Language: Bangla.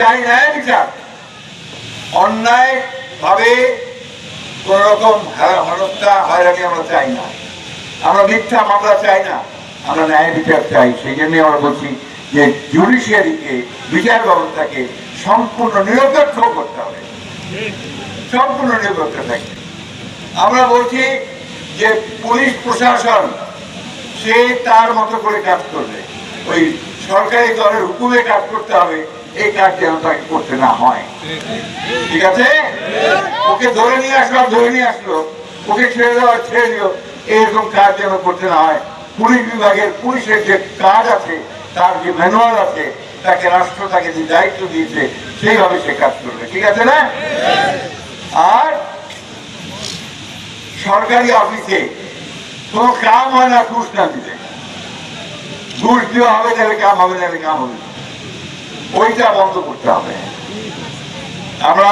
চাই ন্যায় বিচার। অন্যায় ভাবে কোন রকম হত্যা হয়রানি আমরা চাই না, আমরা মিথ্যা মামলা চাই না, আমরা ন্যায় বিচার চাই। সেই জন্য আমরা বলছি যে জুডিশিয়ারিকে, বিচার ব্যবস্থাকে সম্পূর্ণ নিরপেক্ষ করতে হবে, সম্পূর্ণ নিরপেক্ষ থাকবে। আমরা বলছি যে পুলিশ প্রশাসন সে তার মতো করে কাজ করবে, ওই সরকারি দলের হুকুমে কাজ করতে হবে, এই কাজ যেন তাকে করতে না হয়। ঠিক আছে, ওকে ধরে নিয়ে আসলো, ওকে ছেড়ে দেওয়া ছেড়ে দিও, এরকম কাজ যেন করতে না হয়। পুলিশ বিভাগের, পুলিশের যে কাজ আছে, তার যে ম্যানুয়াল আছে, তাকে রাষ্ট্র তাকে যে দায়িত্ব দিয়েছে সেইভাবে সে কাজ করবে। ঠিক আছে না? আর সরকারি অফিসে কোন কাম হয় না ঘুষ না দিলে। ঘুষ দেওয়া হবে তাহলে কাম হবে, তাহলে কাম হবে, ওইটা বন্ধ করতে হবে। আমরা